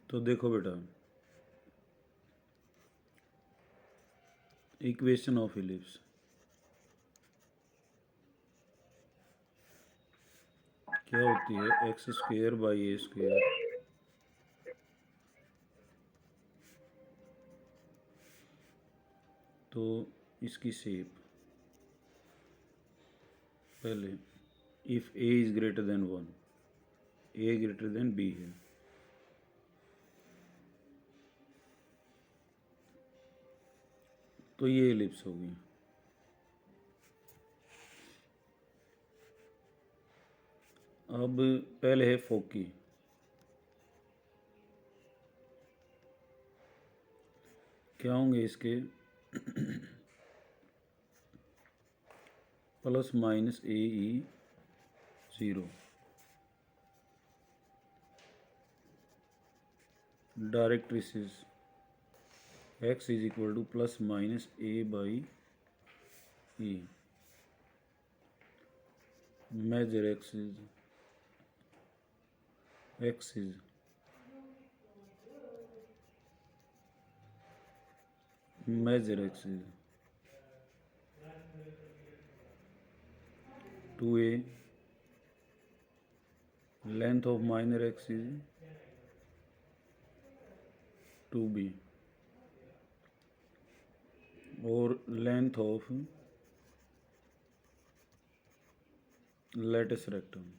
तो देखो बेटा, इक्वेशन ऑफ इलिप्स क्या होती है? X square by a square तो इसकी शेप पहले, if a is greater than 1, a greater than b है, तो ये एलिप्स होगी। अब पहले है फोकी, क्या होंगे इसके? Plus minus a e 0, directrices x is equal to plus minus a by e, major x is measure x is 2a, length of minor x is 2b, और length of latus rectum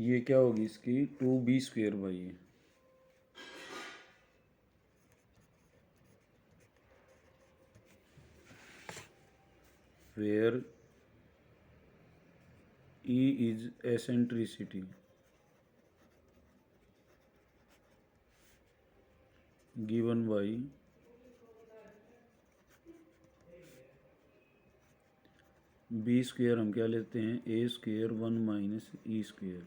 ये क्या होगी इसकी? 2b square by a, where E is eccentricity given by b square हम क्या लेते हैं? A square 1 minus e square,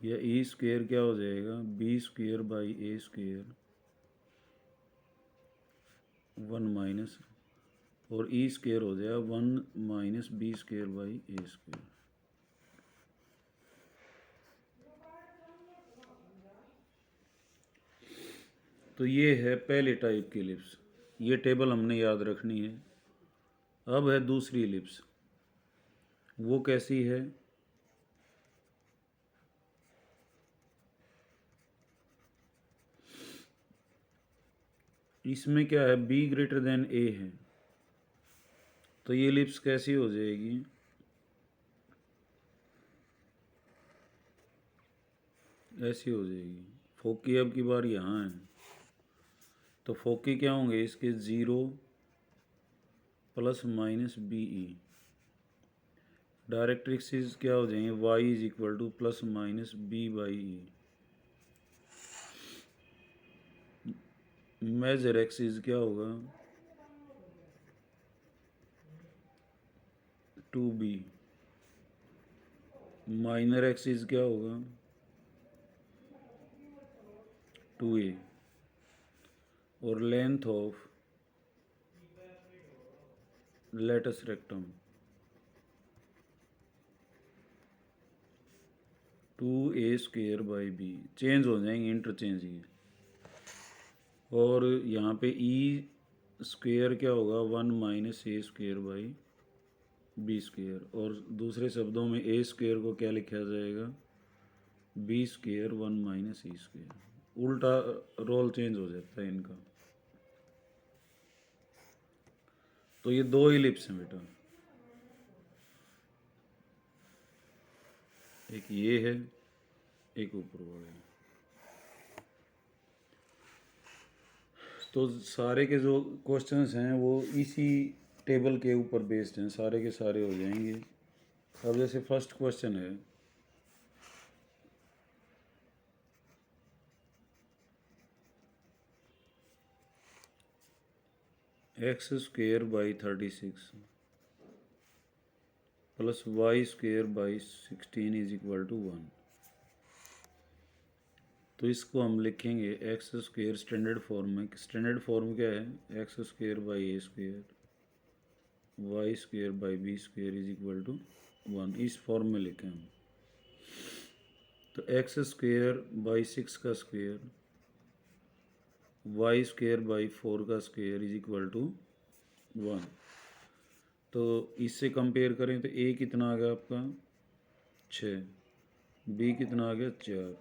या ई स्क्वेयर क्या हो जाएगा? B square by a square 1 minus, और ई स्क्वेयर हो जाएगा 1 minus b square by a square. तो ये है पहले टाइप की एलिप्स, ये टेबल हमने याद रखनी है। अब है दूसरी एलिप्स, वो कैसी है? इसमें क्या है? b ग्रेटर देन a है, तो ये एलिप्स कैसी हो जाएगी? ऐसी हो जाएगी। फोकी अब की बार यहाँ है, तो फोकी क्या होंगे इसके? 0 plus minus b e, directrix क्या हो जाएंगे? y is equal to plus minus b by e, major x is क्या होगा? 2b, माइनर x इज क्या होगा? 2a, और length of latus rectum 2a square by b, change हो जाएंगे, इंटरचेंज ही। और यहाँ पे ई स्क्वेयर क्या होगा? 1 minus a square by b square, और दूसरे शब्दों में ए स्क्वेयर को क्या लिखा जाएगा? B square 1 minus e square. उल्टा रोल चेंज हो जाता है इनका। तो ये दो इलिप्स हैं बेटा, एक ये है, एक ऊपर वाला है। तो सारे के जो क्वेश्चंस हैं वो इसी टेबल के ऊपर बेस्ड हैं, सारे के सारे हो जाएंगे। अब जैसे फर्स्ट क्वेश्चन है, x square by 36 plus y square by 16 is equal to 1। तो इसको हम लिखेंगे एक्स स्क्वेयर स्टैंडर्ड फॉर्म में। स्टैंडर्ड फॉर्म क्या है? X square by a square y square by b square is equal to 1, इस form में लिखें हम। तो एक्स स्क्वेयर बाई 6 का स्क्वेयर वाई स्क्वेयर बाई 4 का स्क्वेयर इज इक्वल टू 1। तो इससे कंपेयर करें तो ए कितना आ गया आपका 6, बी कितना आ गया 4।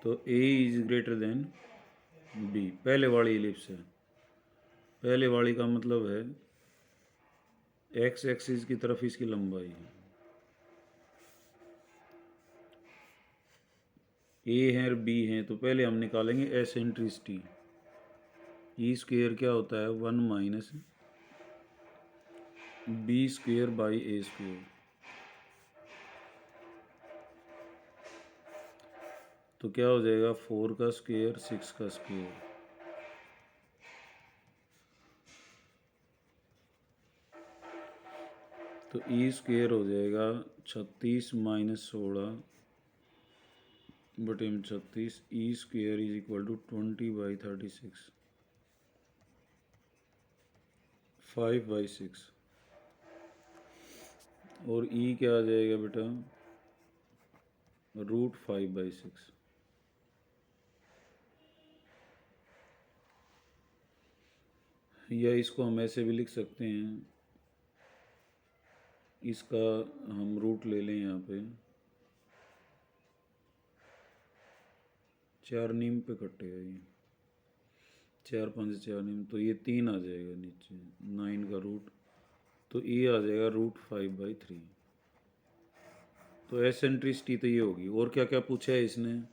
तो ए इज ग्रेटर देन बी, पहले वाली एलिप्स है। पहले वाली का मतलब है एक्स एक्सिस की तरफ इसकी लंबाई है, ए है और बी है। तो पहले हम निकालेंगे एसेंट्रिसिटी। ई स्क्वेयर क्या होता है 1 minus b square by a square. तो क्या हो जाएगा 4 का स्क्वेयर 6 का स्क्वेयर। तो ई स्क्वेयर हो जाएगा 36 माइनस 16 बटे में 36। ई स्क्वेयर इज इक्वल टू 20/36, 5/6। और ई क्या आ जाएगा बेटा √5/6। या इसको हम ऐसे भी लिख सकते हैं, इसका हम रूट ले लें यहाँ पे 4 नीम पे कटेगा ये, 4 5 4 नीम, तो ये 3 आ जाएगा नीचे 9 का रूट। तो ये आ जाएगा √5/3। तो एसेंट्रिसिटी तो ये होगी। और क्या क्या पूछा है इसने?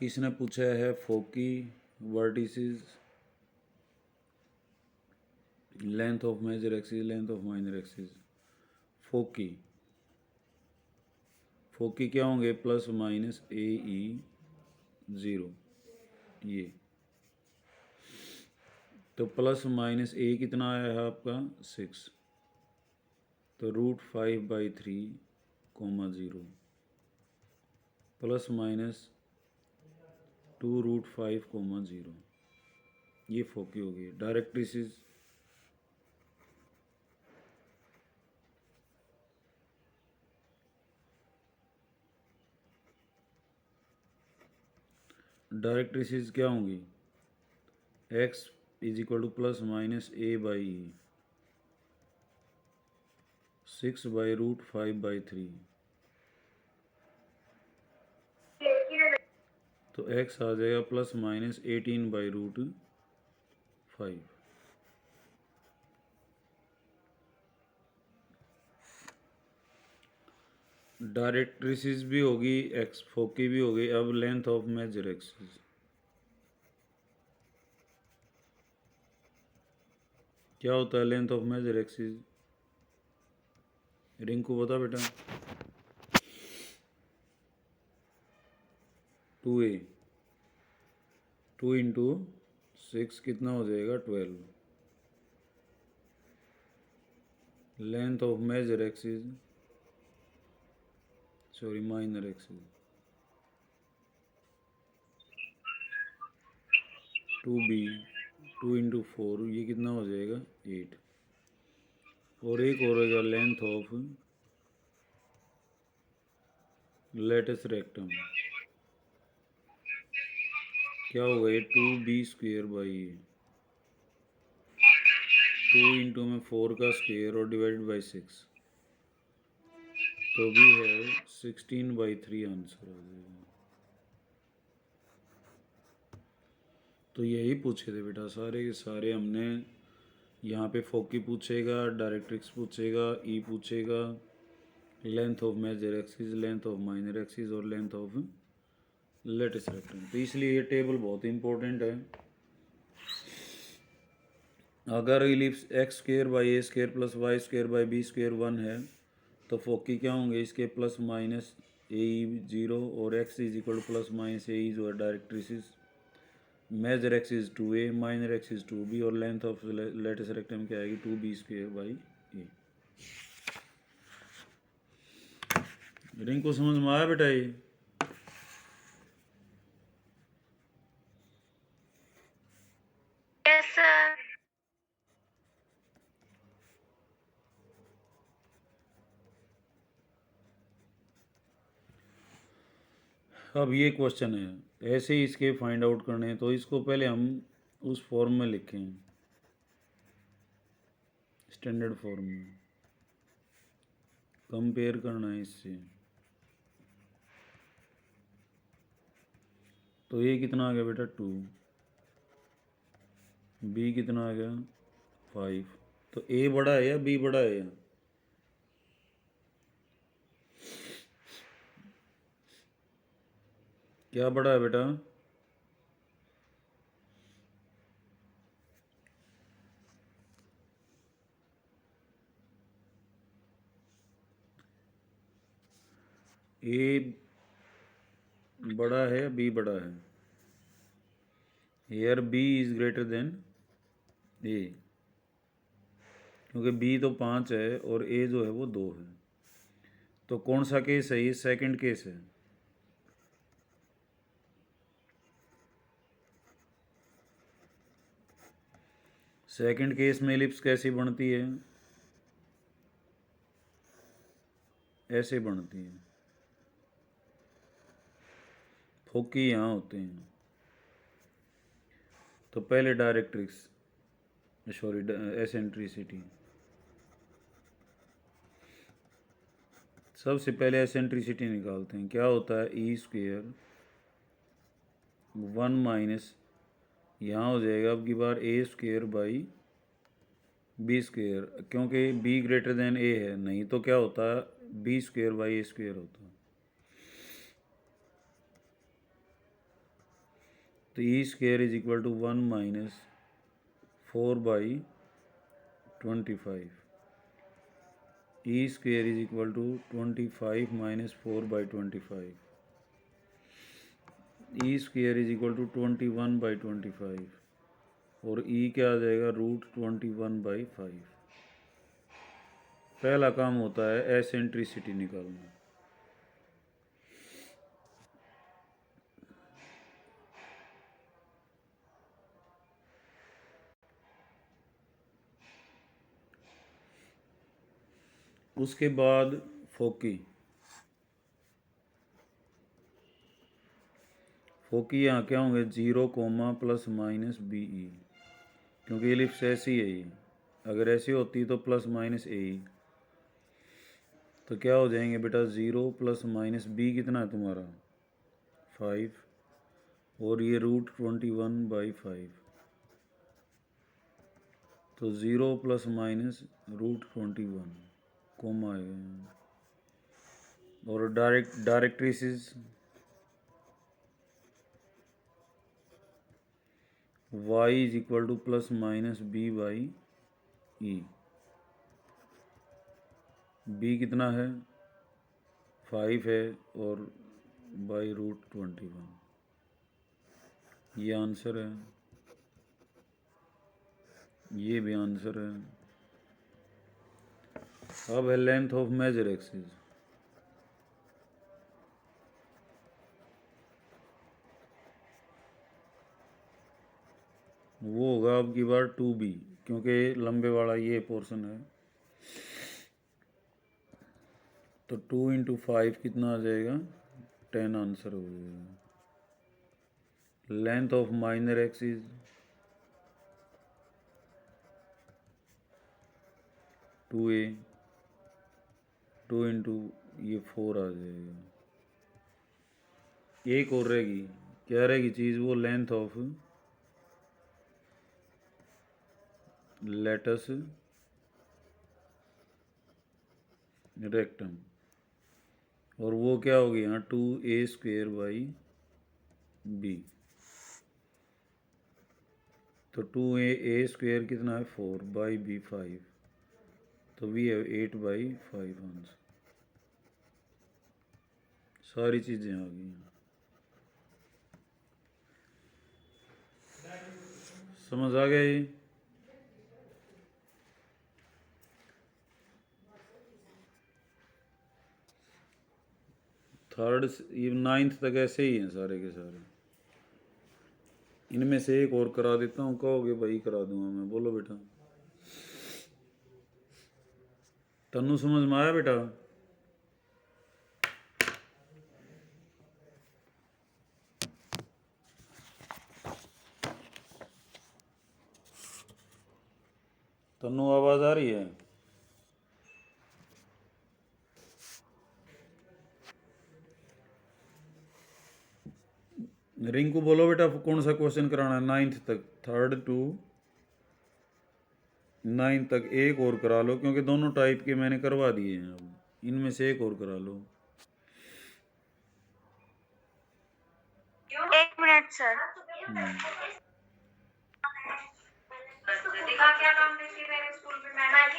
इसने पूछा है foci, vertices, length of major axis, length of minor axis. Foci, foci क्या होंगे प्लस माइनस AE0 ये। तो प्लस माइनस ए कितना आया है आपका 6। तो √5/3, 0 प्लस माइनस 2√5, 0। ये फोकी हो गई। डायरेक्ट्रिसिस डायरेक्ट्रिसिस क्या होंगी x is equal to plus minus A/E, 6/√5/3। तो x आ जाएगा प्लस माइनस 18/√5। डायरेक्ट्रिसिस भी होगी, एक्स फोकी भी होगी। अब लेंथ ऑफ मेजर एक्सिस क्या होता है? Length of major axis Rinku बता बेटा। 2a, 2 इंटू 6 कितना हो जाएगा 12। Length of major axis, sorry minor axis 2b, 2 into 4 ये कितना हो जाएगा 8। और एक और होगा लेंथ ऑफ लेटेस्ट रेक्टम क्या होगा ये 2b²/, 2 इंटू में 4 का स्क्वेयर और डिवाइडेड बाई 6। तो भी है 16/3 आंसर आ जाएगा। तो यही पूछे थे बेटा सारे के सारे हमने। यहाँ पे फोकी पूछेगा, डायरेक्ट्रिक्स पूछेगा, ई पूछेगा, length of major axis, length of minor axis और लेंथ ऑफ लेटेस्ट रेक्टम। तो इसलिए ये टेबल बहुत इंपॉर्टेंट है। अगर ellipse x² / a² + y² / b² 1 है तो फोकी क्या होंगे इसके प्लस माइनस AE0 और x is equal to plus minus AE जो है directrices. Major axis 2a, minor axis 2b और लेंथ ऑफ लेटेस्ट रेक्टम क्या आएगी 2b²/a। रिंग को समझ में आया बेटा ये? Yes sir. अब ये क्वेश्चन है, ऐसे ही इसके फाइंड आउट करने हैं, तो इसको पहले हम उस फॉर्म में लिखें, स्टैंडर्ड फॉर्म में कंपेयर करना है इससे। तो ये कितना आ गया बेटा 2, बी कितना आ गया 5। तो ए बड़ा है या बी बड़ा है? क्या बड़ा है बेटा? ए बड़ा है या बी बड़ा है? Here b is greater than a, क्योंकि बी तो 5 है और ए जो है वो 2 है। तो कौन सा केस है? ये सेकंड केस है। सेकंड केस में एलिप्स कैसी बनती है? ऐसे बनती है, फोकी यहाँ होते हैं। तो पहले डायरेक्ट्रिक्स, सॉरी एसेंट्रिसिटी, सबसे पहले एसेंट्रिसिटी निकालते हैं। क्या होता है? ई स्क्वेयर 1 माइनस, यहाँ हो जाएगा अब की बार a square by b square, क्योंकि बी ग्रेटर देन ए है, नहीं तो क्या होता है? B square by a square होता है। तो e square is equal to 1 minus 4/25। E square is equal to 25 minus 4/25। E square is equal to 21/25 और ई क्या आ जाएगा? √21/5। पहला काम होता है एसेंट्रिसिटी निकालना। उसके बाद फोकी, फोकी यहाँ क्या होंगे? 0, प्लस माइनस बी ई, क्योंकि एलिप्स ऐसी है ये, अगर ऐसी होती तो प्लस माइनस ए ई। तो क्या हो जाएंगे बेटा? 0 प्लस माइनस बी कितना है तुम्हारा 5, और ये √21/5। तो 0 प्लस माइनस √21 कोमा आएगा। और directrices y is equal to plus minus b by e. B कितना है? 5 है और बाई √21, ये आंसर है, ये भी आंसर है। अब है लेंथ ऑफ मेजर एक्सिस। वो होगा अब की बार 2b, क्योंकि लंबे वाला ये पोर्शन है। तो 2 × 5 कितना आ जाएगा? 10 आंसर हो जाएगा। Length of minor axis 2a, 2 × ये 4 आ जाएगा। एक और रहेगी, क्या रहेगी चीज़? वो लेंथ ऑफ लेटस रेक्टम, और वो क्या होगी यहाँ? 2a² b। तो 2a² कितना है? 4 बाई b 5, तो वी है 8/5 आंसर। सारी चीज़ें आ गई। समझ आ गया ये? थर्ड ये 9th तक ऐसे ही हैं सारे के सारे। इनमें से एक और करा देता हूँ, कहोगे भाई करा दूंगा मैं, बोलो बेटा। तन्नू समझ में आया बेटा? तन्नू आवाज़ आ रही है? रिंकू बोलो बेटा कौन सा क्वेश्चन कराना है? 9th तक, 3rd to 9th तक एक और करा लो, क्योंकि दोनों टाइप के मैंने करवा दिए हैं। अब इनमें से एक और करा लो। 1 मिनट सर। दीपिका क्या नाम देती है मेरे स्कूल में मैम?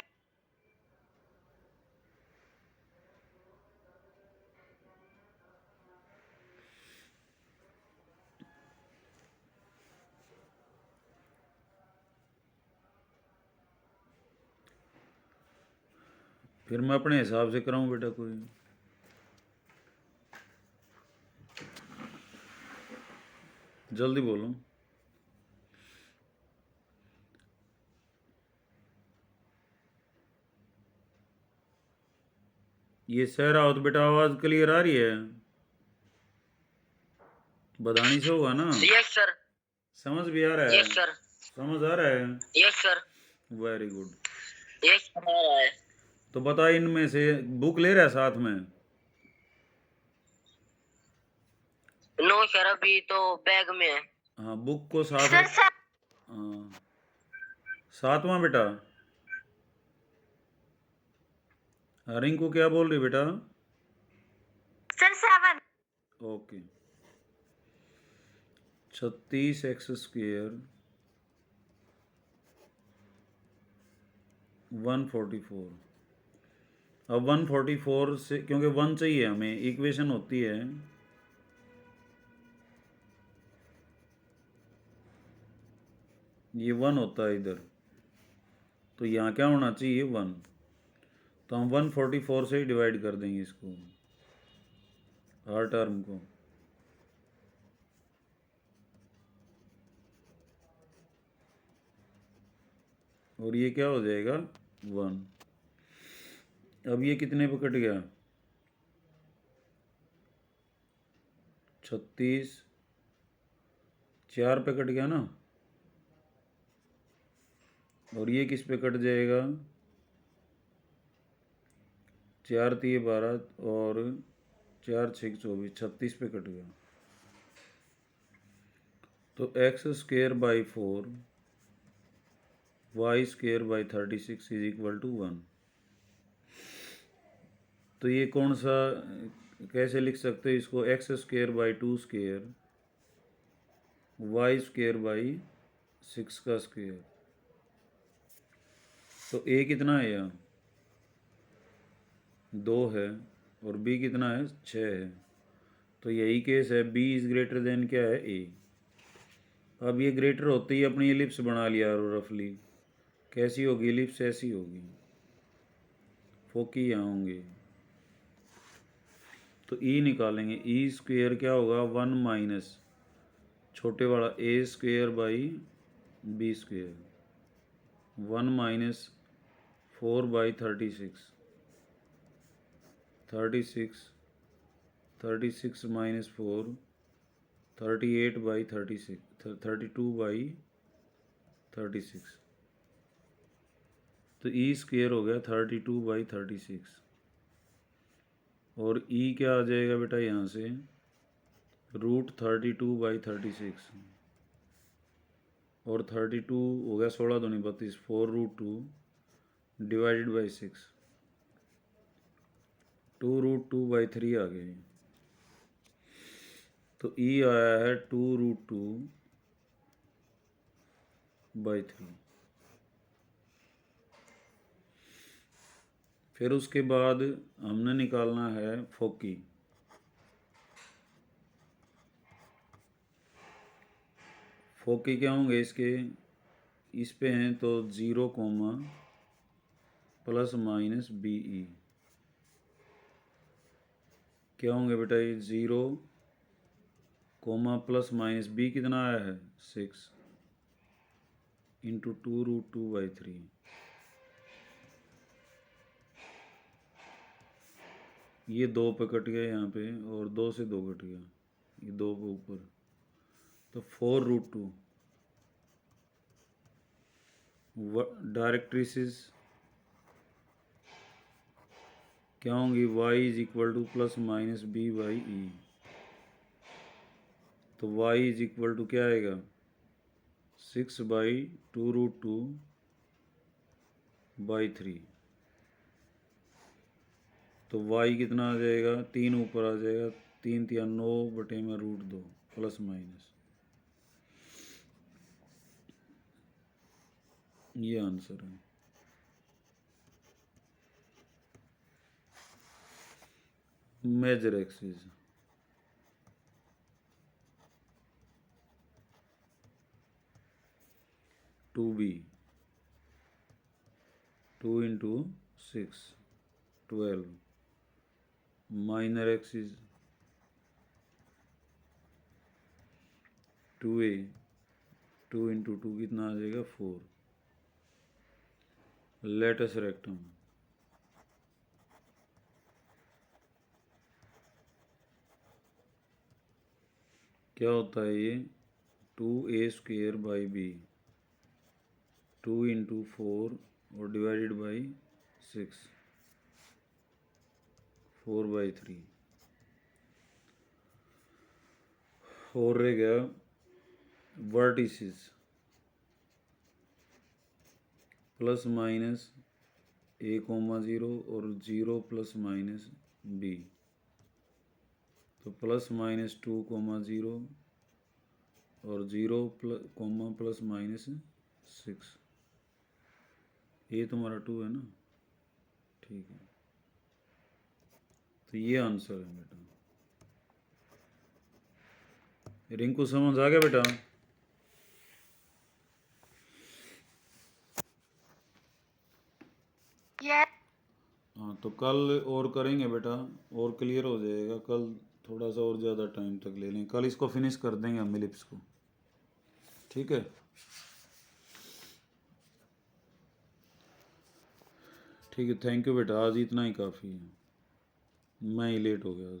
फिर मैं अपने हिसाब से कराऊं बेटा कोई? जल्दी बोलो। ये सहरा हो तो बेटा आवाज़ क्लियर आ रही है? बधानी से होगा ना? Yes sir. समझ भी आ रहा है? Yes sir. समझ आ रहा है? Yes sir. Very good. Yes sir आ रहा है। तो बता, इनमें से बुक ले रहा है साथ में? नो सर, अभी तो बैग में है। हाँ, बुक को साथ सर सर। हाँ, सातवां बेटा। रिंकू क्या बोल रही बेटा? सर 7। ओके। 36x² 144। अब 144 से, क्योंकि 1 चाहिए हमें, इक्वेशन होती है ये 1 होता है इधर, तो यहाँ क्या होना चाहिए 1। तो हम 144 से ही डिवाइड कर देंगे इसको, हर टर्म को। और ये क्या हो जाएगा 1। अब ये कितने पे कट गया? 36 4 पे कट गया ना। और ये किस पे कट जाएगा? 4 3 12 और 4 6 24, 36 पे कट गया। तो x²/4 y²/36 is equal to 1। तो ये कौन सा, कैसे लिख सकते हैं इसको? x²/2² y²/6²। तो a कितना है यहाँ? 2 है, और b कितना है? 6 है। तो यही केस है, b इज ग्रेटर देन क्या है? a। अब ये ग्रेटर होते ही अपनी एलिप्स बना लिया रफली। कैसी होगी एलिप्स? ऐसी होगी, फोकी यहाँ होंगे। तो e निकालेंगे, e² क्या होगा? 1 माइनस छोटे वाला a²/b², 1 माइनस 4/36, 36 माइनस 4 38/36, 32/36। तो e² हो गया 32/36। और e क्या आ जाएगा बेटा यहाँ से? √32/36। और 32 हो गया 16 दूनी 32, 4√2 डिवाइडेड बाई 6, 2√2/3 आ गए। तो e आया है 2√2/3। फिर उसके बाद हमने निकालना है फोकी। फोकी क्या होंगे इसके? इस पे हैं तो 0, प्लस माइनस BE क्या होंगे बेटा? ये 0, प्लस माइनस b कितना आया है? 6 इंटू 2√2/3। ये 2 पे कट गया यहाँ पे, और 2 से 2 कट गया, ये 2 के ऊपर। तो 4√2 डायरेक्ट्रिसेस क्या होंगी, y is equal to plus minus b by e. तो y इज इक्वल टू क्या आएगा, 6/2√2/3। तो y कितना आ जाएगा, 3 ऊपर आ जाएगा, 3 तिया 9/√2 प्लस माइनस, ये आंसर है। Major axis 2b, 2 into 6 12। Minor axis 2a, 2 into 2 कितना आ जाएगा 4। लेटस रेक्टम क्या होता है ये, 2a² b, 2 into 4 और डिवाइडेड बाई 6, 4/3। और रह गया वर्टिसेस प्लस माइनस a,0 और 0 प्लस माइनस b। तो प्लस माइनस 2,0 और 0 प्लस माइनस 6, ये तुम्हारा 2 है ना, ठीक है। तो ये आंसर है बेटा। रिंकू समझ आ गया बेटा? हाँ, तो कल और करेंगे बेटा, और क्लियर हो जाएगा कल। थोड़ा सा और ज़्यादा टाइम तक ले लें, कल इसको फिनिश कर देंगे हम इलिप्स को, ठीक है। ठीक है, थैंक यू बेटा, आज इतना ही काफ़ी है, मैं ही लेट हो गया आज।